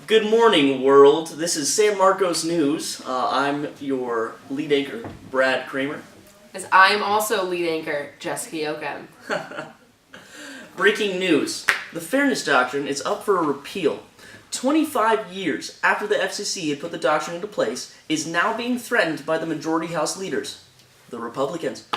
Good morning, world. This is San Marcos News. I'm your lead anchor, Brad Kremer. As I am also lead anchor, Jessica Yochem. Breaking news. The Fairness Doctrine is up for a repeal. 25 years after the FCC had put the doctrine into place, is now being threatened by the majority House leaders, the Republicans.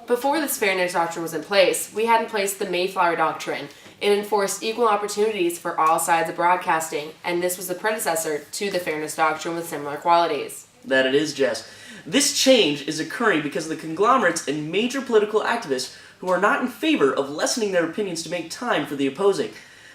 Before this Fairness Doctrine was in place, we had in place the Mayflower Doctrine. It enforced equal opportunities for all sides of broadcasting, and this was the predecessor to the Fairness Doctrine with similar qualities. That it is, Jess. This change is occurring because of the conglomerates and major political activists who are not in favor of lessening their opinions to make time for the opposing.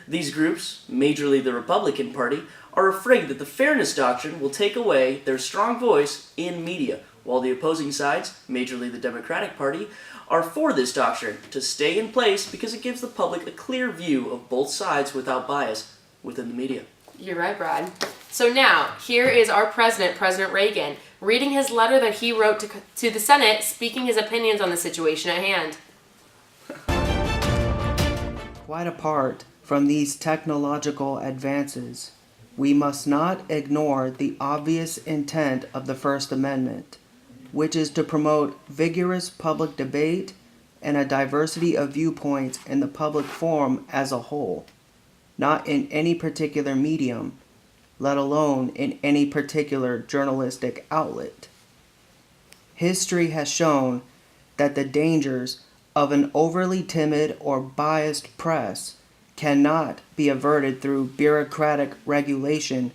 These groups, majorly the Republican Party, are afraid that the Fairness Doctrine will take away their strong voice in media, while the opposing sides, majorly the Democratic Party, are for this doctrine to stay in place because it gives the public a clear view of both sides without bias within the media. You're right, Brad. So now, here is our president, President Reagan, reading his letter that he wrote to the Senate, speaking his opinions on the situation at hand. Quite apart from these technological advances, we must not ignore the obvious intent of the First Amendment, which is to promote vigorous public debate and a diversity of viewpoints in the public forum as a whole, not in any particular medium, let alone in any particular journalistic outlet. History has shown that the dangers of an overly timid or biased press cannot be averted through bureaucratic regulation,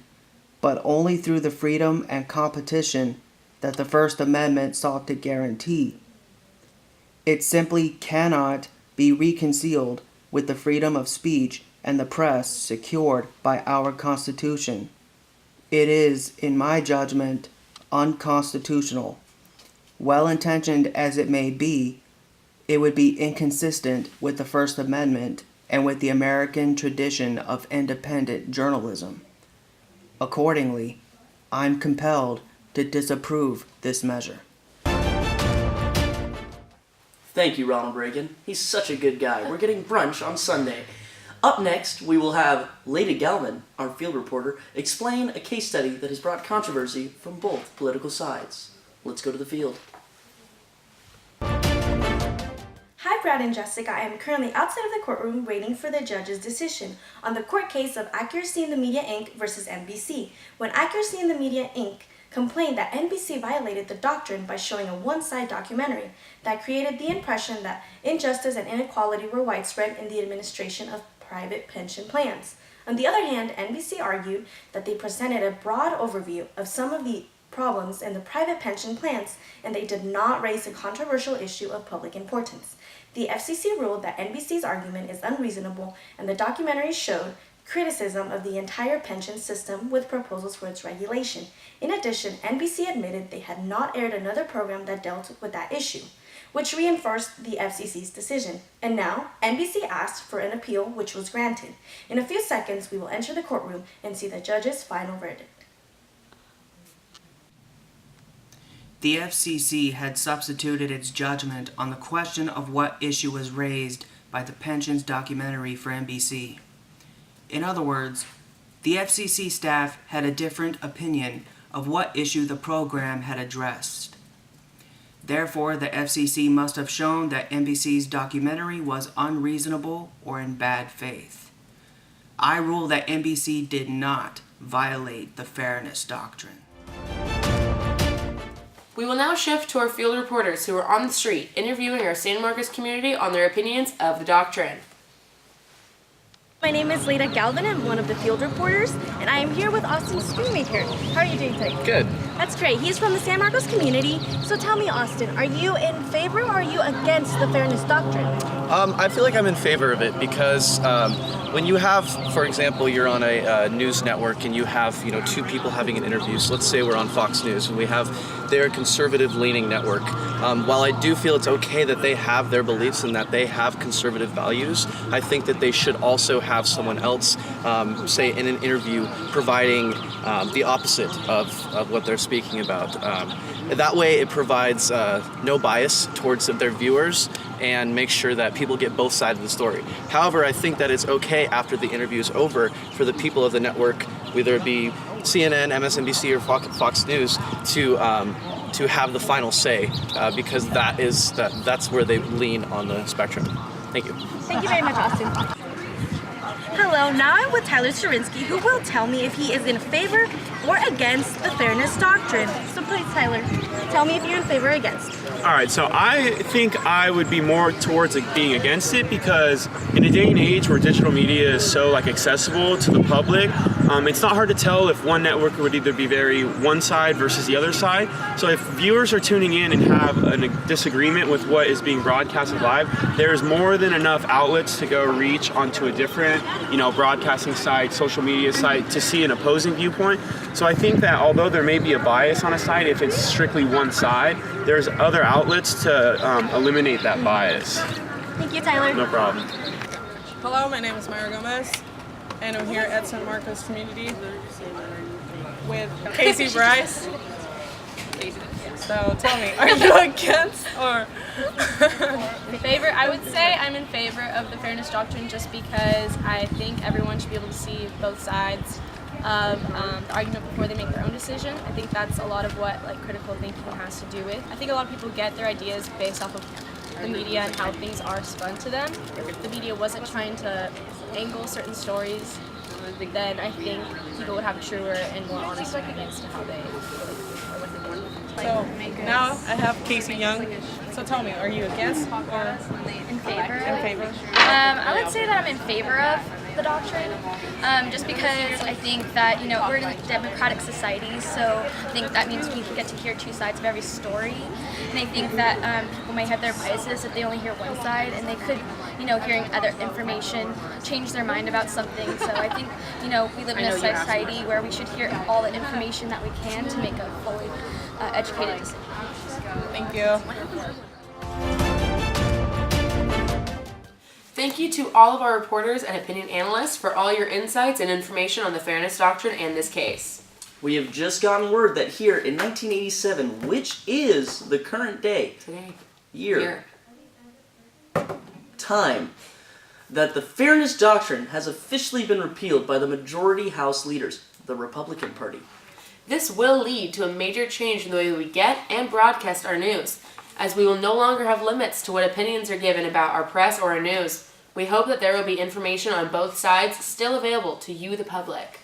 but only through the freedom and competition that the First Amendment sought to guarantee. It simply cannot be reconciled with the freedom of speech and the press secured by our Constitution. It is, in my judgment, unconstitutional. Well-intentioned as it may be, it would be inconsistent with the First Amendment and with the American tradition of independent journalism. Accordingly, I'm compelled to disapprove this measure. Thank you, Ronald Reagan. He's such a good guy. We're getting brunch on Sunday. Up next, we will have Layda Galvin, our field reporter, explain a case study that has brought controversy from both political sides. Let's go to the field. Hi, Brad and Jessica. I am currently outside of the courtroom waiting for the judge's decision on the court case of Accuracy in the Media Inc. versus NBC, when Accuracy in the Media Inc. complained that NBC violated the doctrine by showing a one-side documentary that created the impression that injustice and inequality were widespread in the administration of private pension plans. On the other hand, NBC argued that they presented a broad overview of some of the problems in the private pension plans, and they did not raise a controversial issue of public importance. The FCC ruled that NBC's argument is unreasonable, and the documentary showed criticism of the entire pension system with proposals for its regulation. In addition, NBC admitted they had not aired another program that dealt with that issue, which reinforced the FCC's decision. And now, NBC asked for an appeal, which was granted. In a few seconds, we will enter the courtroom and see the judge's final verdict. The FCC had substituted its judgment on the question of what issue was raised by the pensions documentary for NBC. In other words, the FCC staff had a different opinion of what issue the program had addressed. Therefore, the FCC must have shown that NBC's documentary was unreasonable or in bad faith. I rule that NBC did not violate the Fairness Doctrine. We will now shift to our field reporters who are on the street interviewing our San Marcos community on their opinions of the doctrine. My name is Layda Galvin. I'm one of the field reporters, and I am here with Austin Screenmaker. How are you doing today? Good. That's great. He's from the San Marcos community. So tell me, Austin, are you in favor or are you against the Fairness Doctrine? I feel like I'm in favor of it because when you have, for example, you're on a news network and you have, two people having an interview. So let's say we're on Fox News and they're a conservative-leaning network. While I do feel it's okay that they have their beliefs and that they have conservative values, I think that they should also have someone else say in an interview, providing the opposite of what they're speaking about. That way it provides no bias towards their viewers and makes sure that people get both sides of the story. However, I think that it's okay after the interview is over for the people of the network, whether it be CNN, MSNBC, or Fox News, to have the final say, because that's where they lean on the spectrum. Thank you. Thank you very much, Austin. Hello, now I'm with Tyler Surinsky, who will tell me if he is in favor or against the fairness doctrine. So please, Tyler, tell me if you're in favor or against. Alright, so I think I would be more towards being against it, because in a day and age where digital media is so accessible to the public, it's not hard to tell if one network would either be very one side versus the other side. So if viewers are tuning in and have a disagreement with what is being broadcasted live, there's more than enough outlets to go reach onto a different, broadcasting site, social media site, to see an opposing viewpoint. So I think that although there may be a bias on a site, if it's strictly one side, there's other outlets to eliminate that bias. Thank you, Tyler. No problem. Hello, my name is Mayra, and I'm here at San Marcos Community with Casey Bryce. So tell me, are you against or in favor? I would say I'm in favor of the fairness doctrine, just because I think everyone should be able to see both sides of the argument before they make their own decision. I think that's a lot of what critical thinking has to do with. I think a lot of people get their ideas based off of the media and how things are spun to them. If the media wasn't trying to angle certain stories, then I think people would have a truer and more honest opinions to how they or what they want. so? Now I have Casey Young. So tell me, are you against or In favor? in favor? I would say that I'm in favor of the doctrine, just because I think that we're in a democratic society, so I think that means we get to hear two sides of every story, and I think that people might have their biases if they only hear one side, and they could, hearing other information change their mind about something. So I think we live in a society where we should hear all the information that we can to make a fully educated decision. Thank you. Thank you to all of our reporters and opinion analysts for all your insights and information on the fairness doctrine and this case. We have just gotten word that here in 1987, which is the current day, Today. year, time, that the fairness doctrine has officially been repealed by the majority House leaders, the Republican Party. This will lead to a major change in the way we get and broadcast our news, as we will no longer have limits to what opinions are given about our press or our news. We hope that there will be information on both sides still available to you, the public.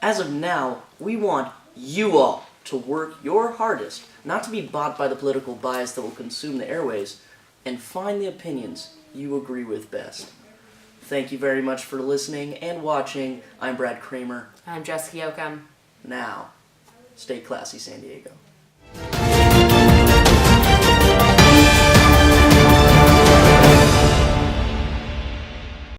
As of now, we want you all to work your hardest not to be bought by the political bias that will consume the airways, and find the opinions you agree with best. Thank you very much for listening and watching. I'm Brad Kremer. I'm Jessica Yochem. Now, stay classy, San Diego.